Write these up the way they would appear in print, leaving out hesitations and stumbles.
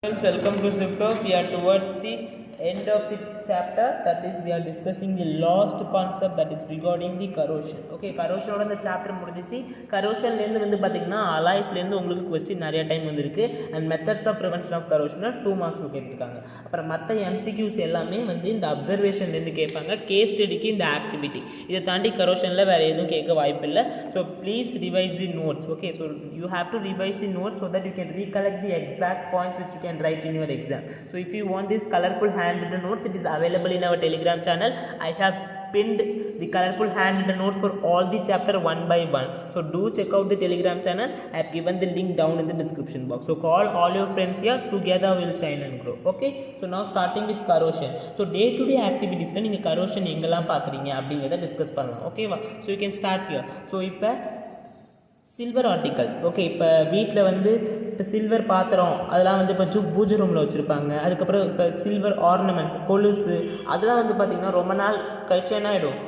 Friends, welcome to Ziptalk. We are towards the end of the chapter, that is we are discussing the last concept, that is regarding the corrosion. Okay, corrosion ஓட இந்த chapter முடிஞ்சிச்சு. corrosion ல இருந்து பாத்தீங்கன்னா alloys ல இருந்து உங்களுக்கு question நிறைய டைம் வந்திருக்கு and methods of prevention of corrosion 2 marks கேட்டிருக்காங்க. அப்புறம் மத்த MCQs எல்லாமே இந்த observation ல இருந்து கேட்பாங்க, case studyக்கு இந்த activity. இத தாண்டி corrosion ல வேற எதுவும் கேட்க வாய்ப்பில்லை. So please revise the notes. Okay, so you have to revise the notes so that you can recollect the exact points which you can write in your exam. So if you want this colorful handwritten notes, it is available in our Telegram channel. I have pinned the colorful handwritten notes for all the chapter one by one. So do check out the Telegram channel. I have given the link down in the description box. So call all your friends here, together we'll shine and grow. Okay, so now starting with corrosion. So day to day activities la neenga corrosion engalam paakreenga அப்படிங்கறத discuss பண்ணலாம். ஓகேவா? So you can start here. So இப்போ silver articles. Okay, இப்போ வீட்டில் இப்போ silver பாத்திரம் அதெல்லாம் இப்போ பூஜை ரூமில் வச்சுருப்பாங்க. அதுக்கப்புறம் இப்போ சில்வர் ஆர்னமெண்ட்ஸ், கொலுசு அதெல்லாம் பார்த்திங்கன்னா ரொம்ப நாள் கழிச்சு என்ன ஆகிடும்,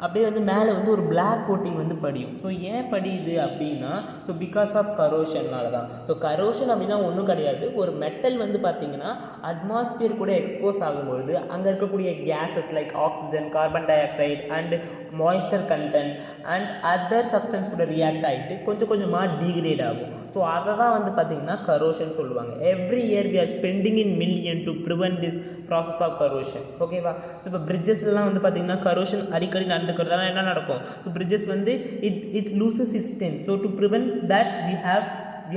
அப்படியே மேலே ஒரு பிளாக் கோட்டிங் படியும். ஸோ ஏன் படியுது அப்படின்னா, ஸோ பிகாஸ் ஆஃப் கரோஷன்னால தான். ஸோ கரோஷன் அப்படின்னா ஒன்றும் கிடையாது, ஒரு மெட்டல் பார்த்தீங்கன்னா அட்மாஸ்பியர் கூட எக்ஸ்போஸ் ஆகும்பொழுது அங்கே இருக்கக்கூடிய gases like oxygen, carbon dioxide and moisture content and other substance கூட ரியாக்ட் ஆகிட்டு கொஞ்சம் கொஞ்சமாக டீக்ரேட் ஆகும். ஸோ அதை தான் பார்த்தீங்கன்னா கரோஷன் சொல்லுவாங்க. Every year we are spending in million to prevent this process of corrosion. ஓகேவா? ஸோ இப்போ பிரிட்ஜஸ்லாம் பார்த்தீங்கன்னா கரோஷன் அடிக்கடி நடந்துக்கிறதுனால என்ன நடக்கும், so bridges it loses its strength. So to prevent that we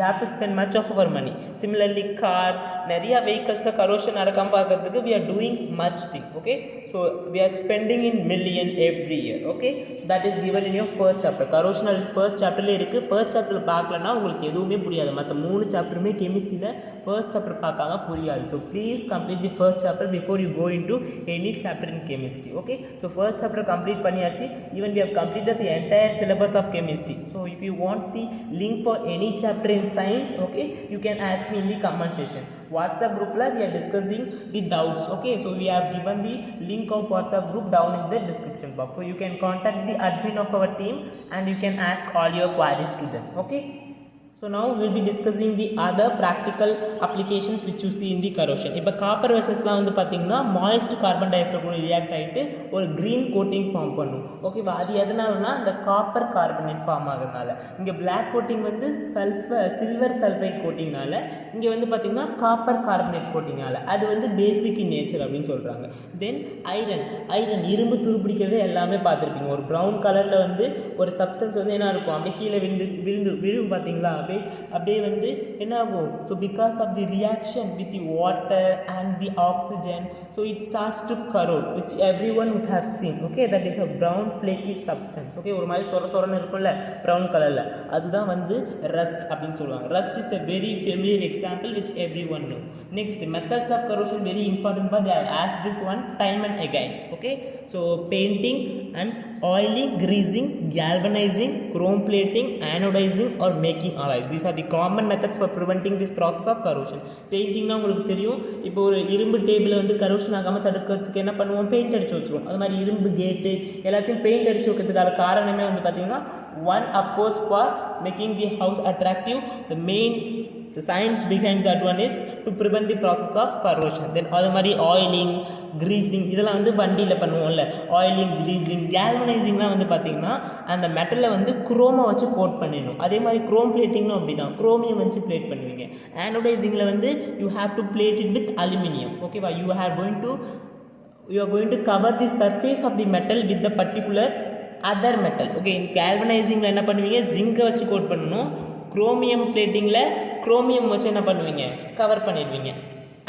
have to spend much of our money. Similarly car, நிறைய vehicles corrosion நடக்காம பார்க்கிறதுக்கு we are doing much thing. Okay, so we are spending in million every year. Okay, so that is given in your first chapter. corrosion first chapter ல இருக்கு. first chapter பார்க்கலனா உங்களுக்கு எதுவுமே புரியாது. மற்ற 3 சாப்டருமே கெமிஸ்ட்ரியில first chapter பார்க்காம புரியாது. So please complete the first chapter before you go into any chapter in chemistry. Okay, so first chapter complete பண்ணியாச்சு. even we have completed the entire syllabus of chemistry. So if you want the link for any chapter in science, okay, you can ask me in the comment section. WhatsApp group la we are discussing the doubts. Okay, so we have given the link of WhatsApp group down in the description box, so you can contact the admin of our team and you can ask all your queries to them. Okay, so now we will be discussing the other practical applications which you see in the corrosion. இப்போ copper வெசல்ஸ்லாம் பார்த்தீங்கன்னா moist carbon di oxide கூட react ஆகிட்டு ஒரு green coating form பண்ணும். ஓகேவா? அது எதனாலனா அந்த காப்பர் கார்பனேட் ஃபார்ம் ஆகிறதுனால. இங்கே பிளாக் கோட்டிங் சில்வர் சல்ஃபைட் கோட்டிங்னால, இங்கே பார்த்தீங்கன்னா காப்பர் கார்பனேட் கோட்டிங்னால. அது பேசிக் இன் நேச்சர் அப்படின்னு சொல்கிறாங்க. தென் ஐரன் இரும்பு துருப்பிடிக்கிறது எல்லாமே பார்த்துருப்பீங்க. ஒரு ப்ரௌன் கலரில் ஒரு சப்ஸ்டன்ஸ் என்ன இருக்கும், அப்படியே கீழே விழும் பார்த்தீங்களா, அப்படியே என்ன ஆகும், so because of the reaction with the water and the oxygen, so it starts to corrode, which everyone would have seen. Okay, that is a brown flaky substance. Okay, ஒரு மாதிரி சொரன்னு இருக்கும்ல brown கலர்ல, அதுதான் rust அப்படின்னு சொல்லுவாங்க. rust is a very familiar example which everyone know. Next, methods of corrosion very important, but they have asked this one time and again. Okay, so painting and oiling, greasing, galvanizing, chrome plating, anodizing or making alloys. These are the common methods for preventing this process of corrosion. Painting na உங்களுக்கு தெரியும். இப்போ ஒரு இரும்பு table corrosion ஆகாம தடுக்கிறதுக்கு என்ன பண்ணுவோம், paint அடிச்சு வச்சிருவோம். அது மாதிரி இரும்பு கேட் எல்லாத்தையும் பெயிண்ட் அடிச்சு வைக்கிறதுக்கான காரணமே பாத்தீங்கன்னா one of course for making the house attractive. The science behind that one is to prevent the process of corrosion. Then அது மாதிரி oiling, greasing இதெல்லாம் வண்டியில் பண்ணுவோம்ல, ஆயிலிங், கிரீசிங், கேல்வனைசிங்லாம் பார்த்தீங்கன்னா அந்த மெட்டலில் குரோமை வச்சு கோட் பண்ணிடணும். அதே மாதிரி குரோம் பிளேட்டிங்கும் அப்படி தான், குரோமியம் வச்சு பிளேட் பண்ணுவீங்க. ஆனோடைசிங்கில் you have to plate it with aluminium. ஓகேவா? you are going to cover the surface of the metal with the particular other metal. Okay, கேல்வனைசிங்கில் என்ன பண்ணுவீங்க, ஜிங்கை வச்சு கோட் பண்ணணும். குரோமியம் பிளேட்டிங்கில் குரோமியம் வச்சு என்ன பண்ணுவீங்க, கவர் பண்ணிடுவீங்க.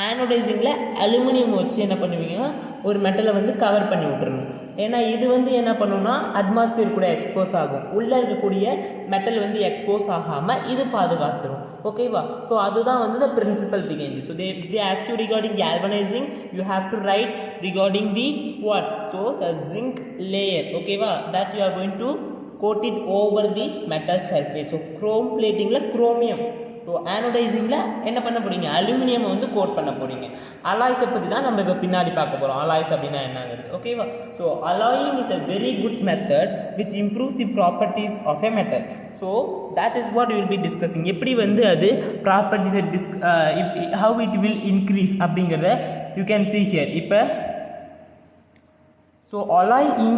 ஆனோடைசிங்கில் அலுமினியம் வச்சு என்ன பண்ணுவீங்கன்னா ஒரு மெட்டலை கவர் பண்ணி விட்டுறணும். ஏன்னா இது என்ன பண்ணுன்னா அட்மாஸ்பியர் கூட எக்ஸ்போஸ் ஆகும். உள்ளே இருக்கக்கூடிய மெட்டல் எக்ஸ்போஸ் ஆகாமல் இது பாதுகாத்துரும். ஓகேவா? ஸோ அதுதான் the principle behind this. So they ask you regarding galvanizing, you have to write regarding the what? So the zinc layer. ஓகேவா? that you are going to coat it over the metal surface. So chrome plating la chromium so ஆனோடைசிங்கில் என்ன பண்ண போகிறீங்க, aluminium வந்து code பண்ண போகிறீங்க. அலாய்ஸை பற்றி தான் நம்ம இப்போ பின்னாடி பார்க்க போகிறோம். அலாய்ஸ் அப்படின்னா என்னங்கிறது, ஓகேவா? So alloying is a very good method which improves the properties of a metal. So that is what we will be discussing. எப்படி வந்து அது properties how it will increase அப்படிங்கிறத you can see here. இப்போ so alloying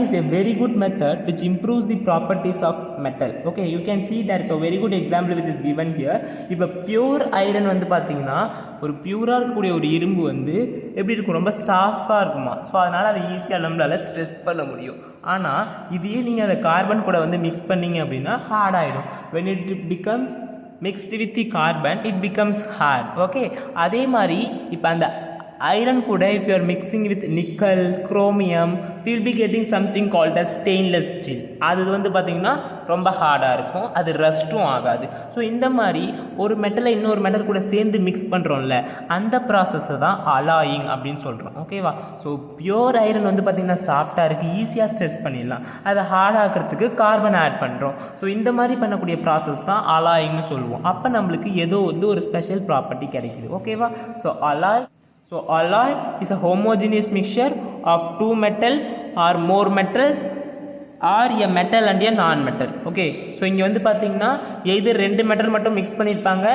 is a very good method which improves the properties of metal. Okay, you can see that it's a very good example which is given here. இப்போ pure iron வந்து பார்த்தீங்கன்னா ஒரு பியூராக இருக்கக்கூடிய ஒரு இரும்பு வந்து எப்படி இருக்கும், ரொம்ப ஸ்டாஃபாக இருக்குமா. ஸோ அதனால் அதை ஈஸியாக நம்மளால் ஸ்ட்ரெஸ் பண்ண முடியும். ஆனால் இதையே நீங்கள் அதை கார்பன் கூட வந்து மிக்ஸ் பண்ணிங்க அப்படின்னா ஹார்ட் ஆகிடும். when it becomes mixed with the carbon it becomes hard. Okay, அதே மாதிரி இப்போ அந்த ஐரன் கூட if you are mixing with nickel, chromium, we will be getting something called as stainless steel. அது வந்து பார்த்தீங்கன்னா ரொம்ப ஹார்டாக இருக்கும், அது ரஸ்ட்டும் ஆகாது. ஸோ இந்த மாதிரி ஒரு மெட்டலை இன்னொரு மெட்டல் கூட சேர்ந்து மிக்ஸ் பண்ணுறோம்ல, அந்த ப்ராசஸை தான் அலாயிங் அப்படின்னு சொல்கிறோம். ஓகேவா? ஸோ பியூர் ஐரன் வந்து பார்த்திங்கன்னா சாஃப்டாக இருக்குது, ஈஸியாக ஸ்ட்ரெஸ் பண்ணிடலாம். அதை ஹார்ட் ஆக்கிறதுக்கு கார்பன் ஆட் பண்ணுறோம். ஸோ இந்த மாதிரி பண்ணக்கூடிய ப்ராசஸ் தான் அலாயிங்னு சொல்லுவோம். அப்போ நம்மளுக்கு ஏதோ வந்து ஒரு ஸ்பெஷல் ப்ராப்பர்ட்டி கிடைக்குது. ஓகேவா? So alloy is a homogeneous mixture of two metal or more metals or a metal and a non-metal. Okay, so இங்கே வந்து பார்த்தீங்கன்னா எது ரெண்டு மெட்டல் மட்டும் மிக்ஸ் பண்ணியிருப்பாங்க,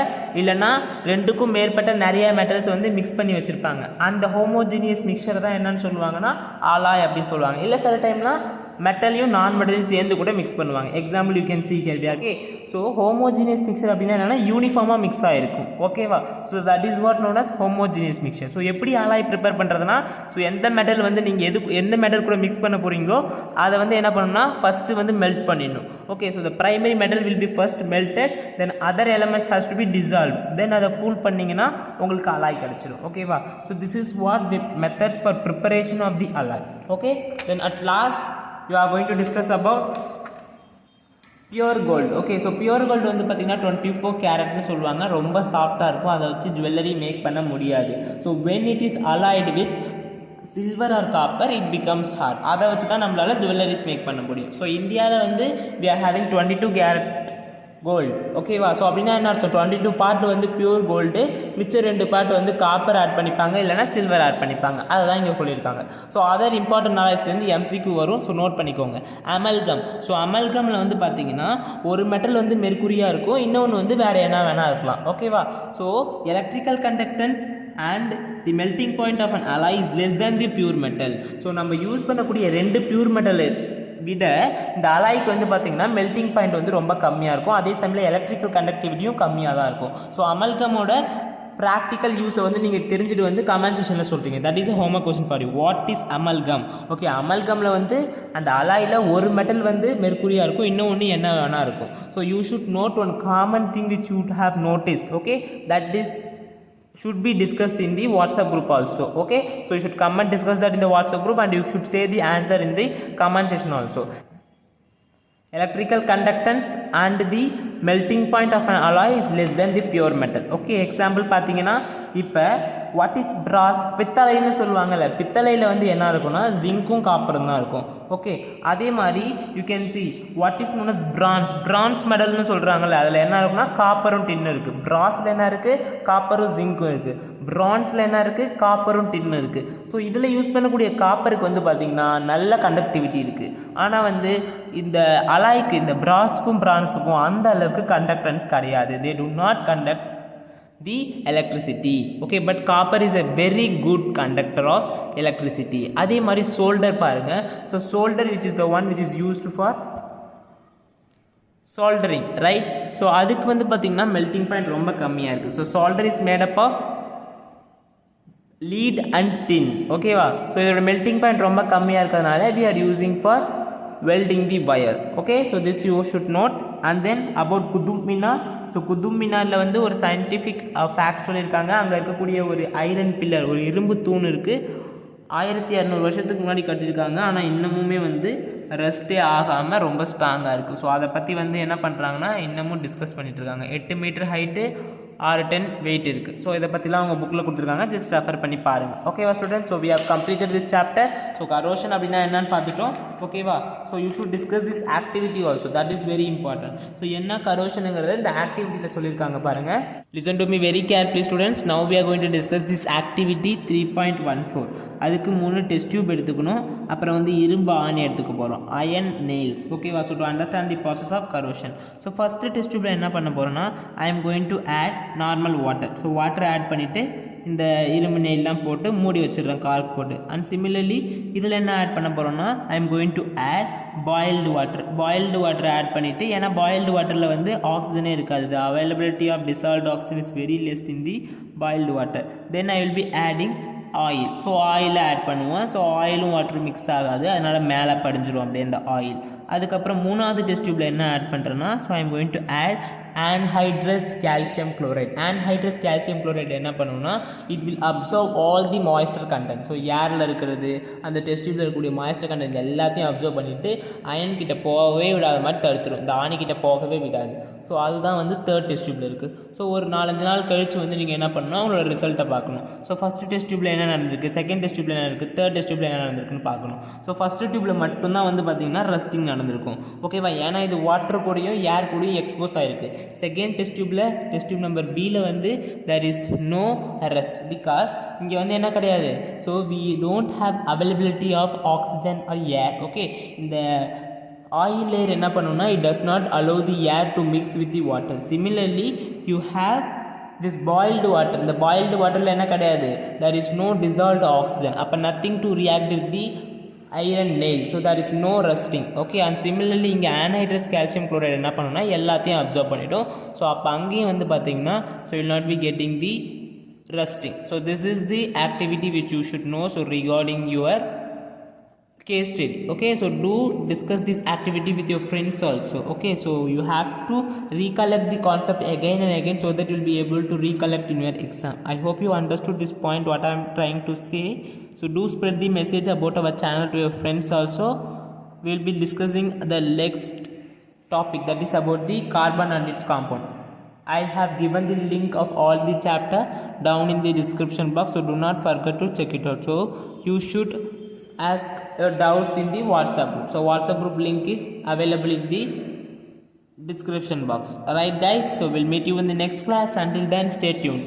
இல்லைனா ரெண்டுக்கும் மேற்பட்ட நிறைய மெட்டல்ஸ் வந்து மிக்ஸ் பண்ணி வச்சுருப்பாங்க. அந்த ஹோமோஜினியஸ் மிக்சர் தான் என்னன்னு சொல்லுவாங்கன்னா அலாய் அப்படின்னு சொல்லுவாங்க. இல்லை சில டைம்லாம் மெட்டலையும் நான் மெட்டலையும் சேர்ந்து கூட மிக்ஸ் பண்ணுவாங்க. Example you can see here. Okay, so homogeneous mixture அப்படின்னா என்னென்னா யூனிஃபார்மாக மிக்ஸ் ஆகிருக்கும். ஓகேவா? So that is what known as homogeneous mixture. So எப்படி அலாய் ப்ரிப்பேர் பண்ணுறதுனா, ஸோ எந்த மெட்டல் வந்து நீங்கள் எந்த மெட்டல் கூட மிக்ஸ் பண்ண போகிறீங்களோ அதை வந்து என்ன பண்ணணும்னா ஃபஸ்ட்டு வந்து மெல்ட் பண்ணிடணும். Okay, so the primary metal will be first melted, then other elements has to be dissolve, then அதை கூல் பண்ணிங்கன்னா உங்களுக்கு அலாய் கிடச்சிடும். ஓகேவா? So this is what the methods for preparation of the alloy. Okay, then at last you are going to discuss about pure gold. Okay, so pure gold வந்து பார்த்தீங்கன்னா 24 கேரட்னு சொல்லுவாங்க. ரொம்ப சாஃப்டாக இருக்கும், அதை வச்சு ஜுவல்லரி மேக் பண்ண முடியாது. So when it is allied with silver R copper it becomes hard. அதை வச்சு தான் நம்மளால ஜுவல்லரிஸ் மேக் பண்ண முடியும். ஸோ இந்தியாவில் வந்து we are having 22 carat gold. ஓகேவா? ஸோ அப்படின்னா என்ன அர்த்தம், 22 பார்ட் வந்து பியூர் கோல்டு, மிச்சம் 2 பார்ட் வந்து காப்பர் ஆட் பண்ணிப்பாங்க, இல்லைனா சில்வர் ஆட் பண்ணிப்பாங்க. அதை தான் இங்கே சொல்லியிருக்காங்க. ஸோ அதர் இம்பார்ட்டன்ட் நாலேஜ்லேருந்து எம்சிக்கு வரும். ஸோ நோட் பண்ணிக்கோங்க. அமல்கம். ஸோ அமல்கமில் வந்து பார்த்தீங்கன்னா ஒரு மெட்டல் வந்து மெர்க்குரியாக இருக்கும், இன்னொன்று வந்து வேறு என்ன வேணால் இருக்கலாம். ஓகேவா? So electrical conductance and the melting point of an alloy is less than the pure metal. So நம்ம யூஸ் பண்ணக்கூடிய 2 பியூர் மெட்டல் விட இந்த அலாய்க்கு வந்து பார்த்தீங்கன்னா மெல்டிங் பாயிண்ட் வந்து ரொம்ப கம்மியாக இருக்கும், அதே சமயம் எலக்ட்ரிக்கல் கண்டக்டிவிட்டியும் கம்மியாக தான் இருக்கும். ஸோ அமல்கமோட ப்ராக்டிக்கல் யூஸை வந்து நீங்கள் தெரிஞ்சுட்டு வந்து கமெண்ட் செக்ஷனில் சொல்கிறீங்க. That is a homework question for you. What is amalgam? Okay, அமல்கமில் வந்து அந்த அலாயில் ஒரு மெட்டல் வந்து மெர்க்குரியாக இருக்கும், இன்னொன்று என்ன வேணா இருக்கும். So you should note one common thing which you have noticed. Okay, that is should be discussed in the WhatsApp group also. Okay, so you should come and discuss that in the WhatsApp group and you should say the answer in the comment section also. Electrical conductance and the melting point of an alloy is less than the pure metal. Okay, example பார்த்தீங்கன்னா இப்போ what is பிராஸ், பித்தளைன்னு சொல்லுவாங்கல்ல, பித்தளையில் வந்து என்ன இருக்குன்னா ஜிங்க்கும் காப்பரும் தான் இருக்கும். Okay, அதே மாதிரி you can see what is known as bronze, bronze மெடல்னு சொல்கிறாங்கல்ல, அதில் என்ன இருக்குன்னா காப்பரும் டின்னு இருக்குது. பிராஸில் என்ன இருக்குது, காப்பரும் ஜிங்க்கும் இருக்குது. பிரான்ஸில் என்ன இருக்குது, காப்பரும் டின்னு இருக்குது. ஸோ இதில் யூஸ் பண்ணக்கூடிய காப்பருக்கு வந்து பார்த்திங்கன்னா நல்ல கண்டக்டிவிட்டி இருக்குது, ஆனால் வந்து இந்த அலாய்க்கு, இந்த பிராஸ்க்கும் பிரான்ஸுக்கும் அந்த அளவுக்கு கண்டக்டன்ஸ் கிடையாது. They do not conduct the electricity. Okay, but copper is a very good conductor of electricity. அதே மாதிரி solder பாருங்க. So solder which is the one which is used for soldering, right? So அதுக்கு வந்து பார்த்தீங்கன்னா melting point ரொம்ப கம்மியாக இருக்குது. So solder is made up of lead and tin. ஓகேவா? ஸோ இதோட melting point ரொம்ப கம்மியாக இருக்கிறதுனால we are using for welding the wires. Okay, so this you should note. And then about Qutub Minar. So Qutub மினாரில் வந்து ஒரு scientific fact சொல்லியிருக்காங்க. அங்கே இருக்கக்கூடிய ஒரு ஐரன் பில்லர், ஒரு இரும்பு தூண் இருக்குது, 1200 வருஷத்துக்கு முன்னாடி கட்டியிருக்காங்க. ஆனால் இன்னமுமே வந்து ரெஸ்ட்டே ஆகாமல் ரொம்ப ஸ்ட்ராங்காக இருக்குது. ஸோ அதை பற்றி வந்து என்ன பண்ணுறாங்கன்னா இன்னமும் டிஸ்கஸ் பண்ணிகிட்டு இருக்காங்க. 8 மீட்டர் ஹைட்டு, ஆர் 10 வெயிட் இருக்குது. ஸோ இதை பற்றிலாம் அவங்க புக்கில் கொடுத்துருக்காங்க, ஜஸ்ட் ரெஃபர் பண்ணி பாருங்கள். ஓகேவா student? So we have completed this chapter. So corrosion அப்படின்னா என்னன்னு பார்த்துட்டோம். ஓகேவா? So you should discuss this activity also, that is very important. So என்ன கரோஷனுங்கிறது இந்த ஆக்டிவிட்டியில் சொல்லியிருக்காங்க பாருங்கள். Listen to me very carefully students. Now we are going to discuss this activity 3.14. அதுக்கு 3 டெஸ்ட் டியூப் எடுத்துக்கணும். அப்புறம் வந்து இரும்பு ஆணி எடுத்துக்க போகிறோம், அயன் நெயில்ஸ். ஓகேவா? So to understand the process of corrosion. So first test டியூப்பில் என்ன பண்ண போகிறோன்னா, I am going to add normal water. So water add பண்ணிவிட்டு இந்த இரும்பு நெயிலாம் போட்டு மூடி வச்சிடுறேன், கார்க் போட்டு. அண்ட் சிமிலர்லி இதில் என்ன ஆட் பண்ண போகிறோன்னா, I am going to add boiled water. Boiled water add பண்ணிவிட்டு, ஏன்னா பாயில்டு வாட்டரில் வந்து ஆக்சிஜனே இருக்காது. The availability of dissolved oxygen is very less in the boiled water. Then I will be adding oil. So ஆயிலை add பண்ணுவேன். So ஆயிலும் வாட்டரும் மிக்ஸ் ஆகாது, அதனால் மேலே படிஞ்சிடும் அப்படியே இந்த ஆயில். அதுக்கப்புறம் 3வது டெஸ்ட் டியூப்பில் என்ன ஆட் பண்ணுறேன்னா, so I am going to add anhydrous calcium chloride. Anhydrous calcium chloride என்ன பண்ணுன்னா, it will absorb all the moisture content. So ஏரில் இருக்கிறது, அந்த டெஸ்ட் டியூப்பில் இருக்கக்கூடிய மாய்ஸ்டர் கண்டென்ட் எல்லாத்தையும் அப்சர்வ் பண்ணிவிட்டு அயன் கிட்ட போகவே விடாத மாதிரி தடுத்துடும், இந்த ஆணி கிட்ட போகவே விடாது. ஸோ அதுதான் வந்து தேர்ட் டெஸ்ட் டியூப்பில் இருக்குது. ஸோ ஒரு 4-5 நாள் கழித்து வந்து நீங்கள் என்ன பண்ணணும், உங்களோட ரிசல்ட்டை பார்க்கணும். ஸோ ஃபஸ்ட்டு டெஸ்ட் டியூப்பில் என்ன நடந்திருக்கு, செகண்ட் டெஸ்ட் டியூப்பில் என்ன இருக்குது, தேர்ட் டெஸ்ட் டியூப்பில் என்ன நடந்திருக்குன்னு பார்க்கணும். ஸோ ஃபஸ்ட்டு டியூப்பில் மட்டும்தான் வந்து பார்த்தீங்கன்னா ரஸ்டிங் நடந்திருக்கும். ஓகேவா? ஏன்னா இது வாட்டர் கூடயும் ஏர் கூடயும் எக்ஸ்போஸ் ஆகிருக்கு. செகண்ட் டெஸ்ட் டியூப்பில், டெஸ்ட் டியூப் நம்பர் பியில் வந்து there is no rest because இங்கே வந்து என்ன கிடையாது. So we don't have availability of oxygen or air. Okay, இந்த ஆயில் லேயர் என்ன பண்ணுன்னா, it does not allow the air to mix with the water. Similarly you have this boiled water. இந்த boiled waterல என்ன கிடையாது, there is no dissolved oxygen. அப்போ nothing to react with the iron nail. So there is no rusting. Okay, and similarly இங்கே anhydrous calcium chloride என்ன பண்ணுன்னா, எல்லாத்தையும் observe பண்ணிடும். So அப்போ அங்கேயும் வந்து பார்த்தீங்கன்னா, so you will not be getting the rusting. So this is the activity which you should know. So regarding your case study. Okay, so do discuss this activity with your friends also. Okay, so you have to recollect the concept again and again so that you will be able to recollect in your exam. I hope you understood this point what I am trying to say. So do spread the message about our channel to your friends also. We will be discussing the next topic, that is about the carbon and its compound. I have given the link of all the chapter down in the description box, so do not forget to check it out. So you should ask your doubts in the WhatsApp group. So WhatsApp group link is available in the description box. Alright guys, so we'll meet you in the next class. Until then, stay tuned.